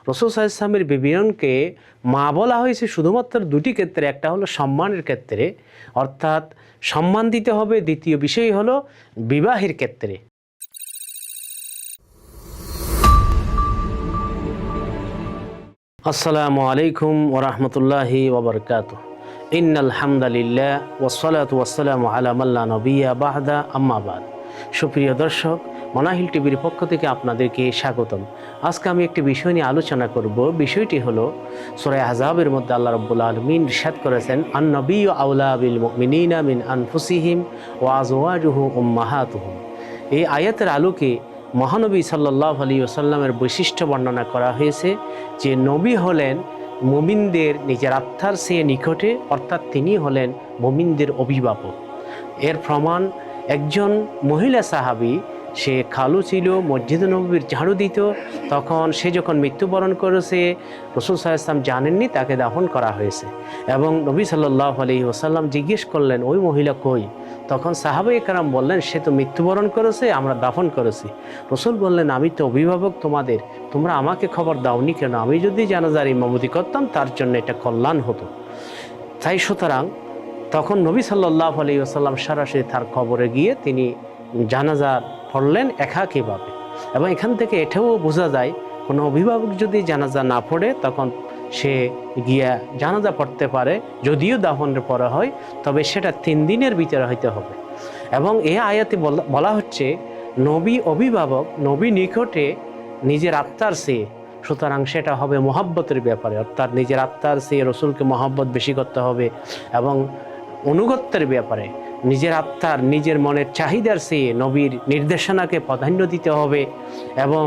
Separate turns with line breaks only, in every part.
রাসূল সাল্লাল্লাহু আলাইহি ওয়াসাল্লামের বিবরণকে মা বলা হয়েছে শুধুমাত্র দুটি ক্ষেত্রে। একটা হলো সম্মানের ক্ষেত্রে, অর্থাৎ সম্মান দিতে হবে। দ্বিতীয় বিষয় হলো বিবাহের ক্ষেত্রে। আসসালামু আলাইকুম ওয়া রাহমাতুল্লাহি ওয়া বারাকাতুহু। ইন্নাল হামদালিল্লাহ ওয়াসসালাতু ওয়াসসালামু আলা মান লা নাবিয়্যা বা'দা, আম্মা বা'দ। সুপ্রিয় দর্শক, মানাহিল টিভির পক্ষ থেকে আপনাদেরকে স্বাগতম। আজকে আমি একটি বিষয় নিয়ে আলোচনা করব। বিষয়টি হলো সূরা আহজাবের মধ্যে আল্লাহ রাব্বুল আলামিন ইরশাদ করেছেন, আন-নাবিয়্যু আওলা বিল মুমিনিনা মিন আনফুসিহিম ওয়া আজওয়াজুহু উম্মাহাতুহুম। এই আয়াতের আলোকে মহানবী সাল্লাল্লাহু আলাইহি ওয়াসাল্লামের বৈশিষ্ট্য বর্ণনা করা হয়েছে যে নবী হলেন মুমিনদের নিজের আত্মার চেয়ে নিকটে, অর্থাৎ তিনি হলেন মুমিনদের অভিভাবক। এর প্রমাণ একজন মহিলা সাহাবী, সে খালু ছিল, মসজিদে নববীর ঝাড়ু দিত। তখন সে যখন মৃত্যুবরণ করেছে, রাসূল সাল্লাল্লাহু আলাইহি ওয়াসাল্লাম জানেননি, তাকে দাফন করা হয়েছে। এবং নবী সাল্লাল্লাহু আলাইহি ওয়াসাল্লাম জিজ্ঞেস করলেন, ওই মহিলা কই? তখন সাহাবায়ে কেরাম বললেন, সে তো মৃত্যুবরণ করেছে, আমরা দাফন করেছি। রাসূল বললেন, আমি তো অভিভাবক তোমাদের, তোমরা আমাকে খবর দাওনি কেন? আমি যদি জানাজার ইমামতি করতাম তার জন্য এটা কল্যাণ হতো। তাই সুতরাং তখন নবী সাল্লাল্লাহু আলাইহি ওয়াসাল্লাম সরাসরি তার কবরে গিয়ে তিনি জানাজা পড়লেন একাকীভাবে। এবং এখান থেকে এটাও বোঝা যায়, কোনো অভিভাবক যদি জানাজা না পড়ে তখন সে গিয়া জানাজা পড়তে পারে, যদিও দাফনের পরে হয়, তবে সেটা 3 দিনের ভিতরে হইতে হবে। এবং এই আয়াতে বলা হচ্ছে নবী অভিভাবক, নবী নিকটে নিজের আত্মার চেয়ে, সুতরাং সেটা হবে মহব্বতের ব্যাপারে, অর্থাৎ নিজের আত্মার চেয়ে রসুলকে মহব্বত বেশি করতে হবে। এবং অনুগত্যের ব্যাপারে নিজের আত্মার, নিজের মনের চাহিদার চেয়ে নবীর নির্দেশনাকে প্রাধান্য দিতে হবে। এবং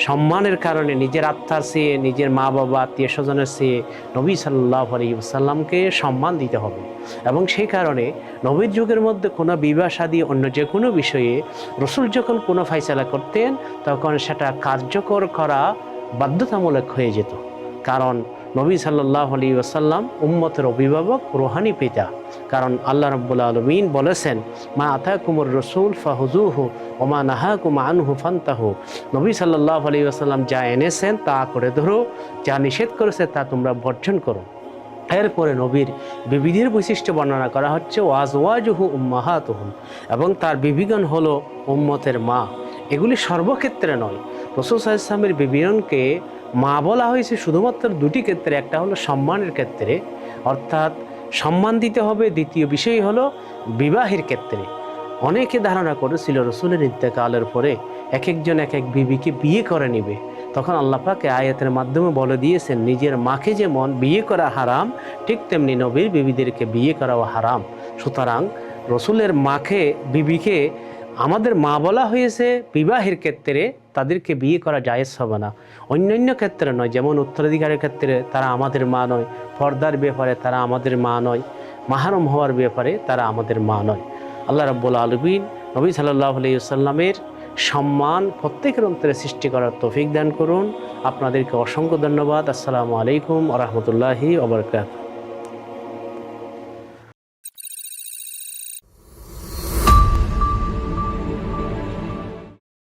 সম্মানের কারণে নিজের আত্মার চেয়ে, নিজের মা বাবা, আত্মীয় স্বজনের চেয়ে নবী সাল্লাল্লাহু আলাইহি ওয়াসাল্লামকে সম্মান দিতে হবে। এবং সেই কারণে নবীর যুগের মধ্যে কোনো বিবাহ শাদী, অন্য যে কোনো বিষয়ে রসুল যখন কোনো ফায়সালা করতেন, তখন সেটা কার্যকর করা বাধ্যতামূলক হয়ে যেত। কারণ নবী সাল্লাল্লাহু আলাইহি ওয়াসাল্লাম উম্মতের অভিভাবক, রুহানি পিতা। কারণ আল্লাহ রাব্বুল আলামিন বলেছেন, মা আতাকুমুর রাসূল ফাহুযুহু ওয়া মা নাহাকুম আনহু ফান্তাহু। নবী সাল্লাল্লাহু আলাইহি ওয়াসাল্লাম যা এনেছেন তা করে ধরো, যা নিষেধ করেছে তা তোমরা বর্জন করো। এরপরে নবীর বিবিদের বৈশিষ্ট্য বর্ণনা করা হচ্ছে, ওয়াজওয়াজুহু উম্মাহাতুহুম, এবং তার বিবিগণ হলো উম্মতের মা। এগুলি সর্বক্ষেত্রে নয়। রাসূল সাল্লাল্লাহু আলাইহি ওয়াসাল্লামের বিবরণকে মা বলা হয়েছে শুধুমাত্র দুটি ক্ষেত্রে। একটা হলো সম্মানের ক্ষেত্রে, অর্থাৎ সম্মান দিতে হবে। দ্বিতীয় বিষয় হলো বিবাহের ক্ষেত্রে। অনেকে ধারণা করেছিল রসুলের ইন্তেকালের পরে এক একজন এক এক বিবিকে বিয়ে করে নিবে। তখন আল্লাহ পাক আয়াতের মাধ্যমে বলে দিয়েছেন, নিজের মাকে যেমন বিয়ে করা হারাম, ঠিক তেমনি নবীর বিবিদেরকে বিয়ে করাও হারাম। সুতরাং রসুলের মাকে, বিবিকে আমাদের মা বলা হয়েছে বিবাহের ক্ষেত্রে, তাদেরকে বিয়ে করা জায়েজ হবে না। অন্যান্য ক্ষেত্রে নয়, যেমন উত্তরাধিকারের ক্ষেত্রে তারা আমাদের মা নয়, পর্দার ব্যাপারে তারা আমাদের মা নয়, মাহরম হওয়ার ব্যাপারে তারা আমাদের মা নয়। আল্লাহ রাব্বুল আলামিন নবী সাল্লাল্লাহু আলাইহি ওয়াসাল্লামের সম্মান প্রত্যেকের অন্তরে সৃষ্টি করার তৌফিক দান করুন। আপনাদেরকে অসংখ্য ধন্যবাদ। আসসালামু আলাইকুম ওয়া রাহমাতুল্লাহি ওয়া বারাকাতুহু।